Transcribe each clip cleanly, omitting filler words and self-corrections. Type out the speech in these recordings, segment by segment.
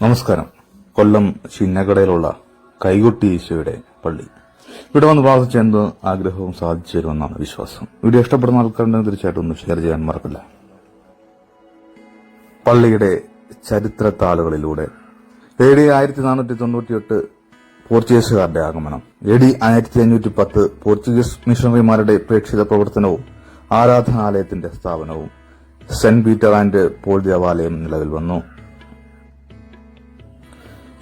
നമസ്കാരം. കൊല്ലം ചിന്നക്കടയിലുള്ള കൈകൊട്ടി ഈശോയുടെ പള്ളി. ഇവിടെ വന്ന് പ്രാർത്ഥിച്ച എന്ത് ആഗ്രഹവും സാധിച്ചു തരുമെന്നാണ് വിശ്വാസം. വീഡിയോ ഇഷ്ടപ്പെടുന്ന ആൾക്കാരുണ്ടെങ്കിൽ തീർച്ചയായിട്ടും ഒന്ന് ഷെയർ ചെയ്യാൻ മറക്കില്ല. പള്ളിയുടെ ചരിത്രത്താളുകളിലൂടെ AD 1498 പോർച്ചുഗീസുകാരുടെ ആഗമനം, AD 1510 പോർച്ചുഗീസ് മിഷണറിമാരുടെ പ്രേക്ഷിത പ്രവർത്തനവും ആരാധനാലയത്തിന്റെ സ്ഥാപനവും, സെന്റ് പീറ്റർ ആൻഡ് പോൾ ദേവാലയം നിലവിൽ വന്നു.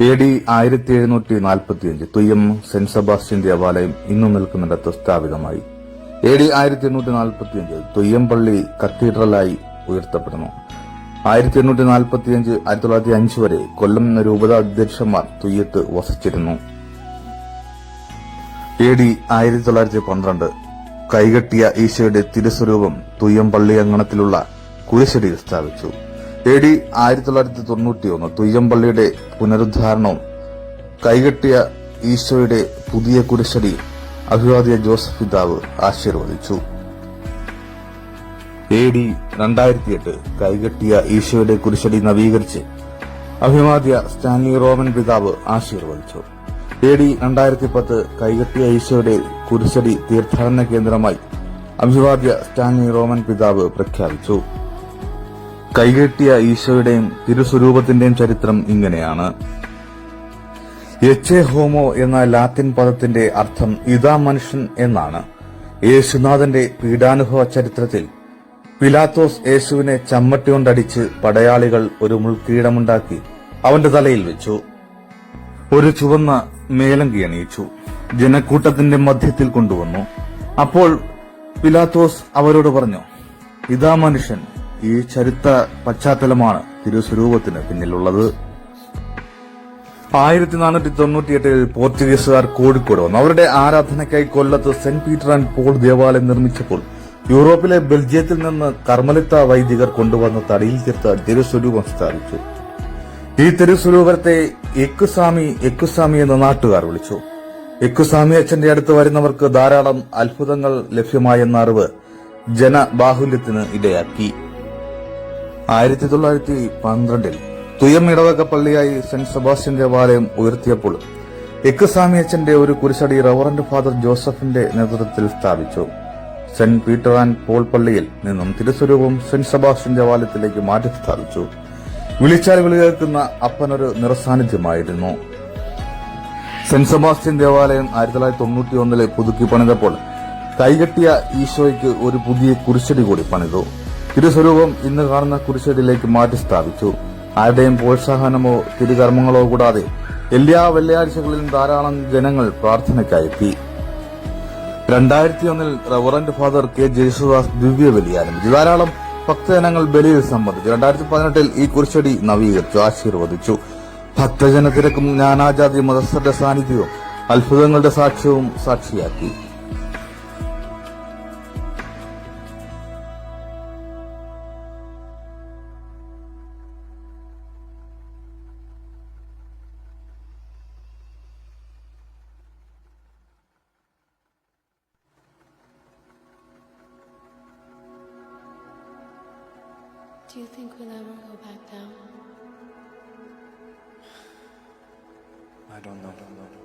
AD 1745 തുയ്യം സെന്റ് സെബാസ്റ്റ്യൻ ദേവാലയം ഇന്നു നിൽക്കുന്നിടത്ത് സ്ഥാപിതമായി. AD 1845 തുയ്യം പള്ളി കത്തീഡ്രലായി ഉയർത്തപ്പെടുന്നു. 1845 1905 വരെ കൊല്ലം രൂപത അധ്യക്ഷന്മാർ തുയ്യത്ത് വസിച്ചിരുന്നു. AD 1912 കൈകെട്ടിയ ഈശോയുടെ തിരുസ്വരൂപം തുയ്യം പള്ളി അങ്കണത്തിലുള്ള കുരിശടിയിൽ സ്ഥാപിച്ചു. AD 1991 തുയ്യം പള്ളിയുടെ പുനരുദ്ധാരണവും കൈകെട്ടിയ ഈശോയുടെ പുതിയ കുരിശടി അഭിവാദ്യ ജോസഫ് പിതാവ് ആശീർവദിച്ചു. AD 2008 കൈകെട്ടിയ ഈശോയുടെ കുരിശടി നവീകരിച്ച് അഭിവാദ്യ സ്റ്റാൻലി റോമൻ പിതാവ് ആശീർവദിച്ചു. AD 2010 കൈകെട്ടിയ ഈശോയുടെ കുരിശടി തീർത്ഥാടന കേന്ദ്രമായി അഭിവാദ്യ സ്റ്റാൻലി റോമൻ പിതാവ് പ്രഖ്യാപിച്ചു. കൈകെട്ടിയ ഈശോയുടെയും തിരുസ്വരൂപത്തിന്റെയും ചരിത്രം ഇങ്ങനെയാണ്. എച്ചെ ഹോമോ എന്ന ലാറ്റിൻ പദത്തിന്റെ അർത്ഥം ഇതാ മനുഷ്യൻ എന്നാണ്. യേശുനാഥന്റെ പീഡാനുഭവ ചരിത്രത്തിൽ പിലാത്തോസ് യേശുവിനെ ചമ്മട്ടി കൊണ്ടടിച്ച് പടയാളികൾ ഒരു മുൾക്കിരീടമുണ്ടാക്കി അവന്റെ തലയിൽ വെച്ചു. ഒരു ചുവന്ന മേലങ്കി അണിയിച്ചു. ജനക്കൂട്ടത്തിന്റെ മധ്യത്തിൽ കൊണ്ടുവന്നു. അപ്പോൾ പിലാത്തോസ് അവരോട് പറഞ്ഞു, ഇതാ മനുഷ്യൻ. ഈ ചരിത്ര പശ്ചാത്തലമാണ് തിരുസ്വരൂപത്തിന് പിന്നിലുള്ളത്. 1498 പോർച്ചുഗീസുകാർ കോഴിക്കോട് വന്നു. അവരുടെ ആരാധനയ്ക്കായി കൊല്ലത്ത് സെന്റ് പീറ്റർ ആൻഡ് പോൾ ദേവാലയം നിർമ്മിച്ചപ്പോൾ യൂറോപ്പിലെ ബെൽജിയത്തിൽ നിന്ന് കർമ്മലിത്ത വൈദികർ കൊണ്ടുവന്ന തടിയിൽ തീർത്ത തിരുസ്വരൂപം സ്ഥാപിച്ചു. ഈ തിരുസ്വരൂപത്തെ എക്കുസാമി എന്ന നാട്ടുകാർ വിളിച്ചു. എക്കുസാമി അച്ഛന്റെ അടുത്ത് വരുന്നവർക്ക് ധാരാളം അത്ഭുതങ്ങൾ ലഭ്യമായെന്ന അറിവ് ജനബാഹുല്യത്തിന് ഇടയാക്കി. 1912 തുയ്യം ഇടവക പള്ളിയായി സെന്റ് സെബാസ്റ്റ്യൻ ദേവാലയം ഉയർത്തിയപ്പോൾ എക്കുസാമി അച്ഛന്റെ ഒരു കുരിശടി റവറന്റ് ഫാദർ ജോസഫിന്റെ നേതൃത്വത്തിൽ സ്ഥാപിച്ചു. സെന്റ് പീറ്റർ ആൻഡ് പോൾ പള്ളിയിൽ നിന്നും തിരുസ്വരൂപം സെന്റ് സെബാസ്റ്റ്യൻ ദേവാലയത്തിലേക്ക് മാറ്റി സ്ഥാപിച്ചു. വിളിച്ചാൽ വിളി കേൾക്കുന്ന അപ്പനൊരു നിറസാന്നിധ്യമായിരുന്നു. സെന്റ് സെബാസ്റ്റ്യൻ ദേവാലയം 1991 പുതുക്കി പണിതപ്പോൾ കൈകെട്ടിയ ഈശോയ്ക്ക് ഒരു പുതിയ കുരിശടി കൂടി പണിതു. തിരുസ്വരൂപം ഇന്ന് കാണുന്ന കുരിശടിയിലേക്ക് മാറ്റി സ്ഥാപിച്ചു. ആരുടെയും പ്രോത്സാഹനമോ തിരുകർമ്മങ്ങളോ കൂടാതെ എല്ലാ വെള്ളിയാഴ്ചകളിലും ധാരാളം ജനങ്ങൾ പ്രാർത്ഥനയ്ക്കായെത്തി. 2001 റവറന്റ് ഫാദർ K. ജേസുദാസ് ദിവ്യബലി ആരംഭിച്ചു. ധാരാളം ഭക്തജനങ്ങൾ ബലിയിൽ സംബന്ധിച്ചു. 2018 ഈ കുരിശടി നവീകരിച്ചു, ആശീർവദിച്ചു. ഭക്തജന തിരക്കും നാനാജാതി മതസ്ഥരുടെ സാന്നിധ്യവും അത്ഭുതങ്ങളുടെ സാക്ഷ്യവും സാക്ഷിയാക്കി. Do you think we'll ever go back down? I don't know.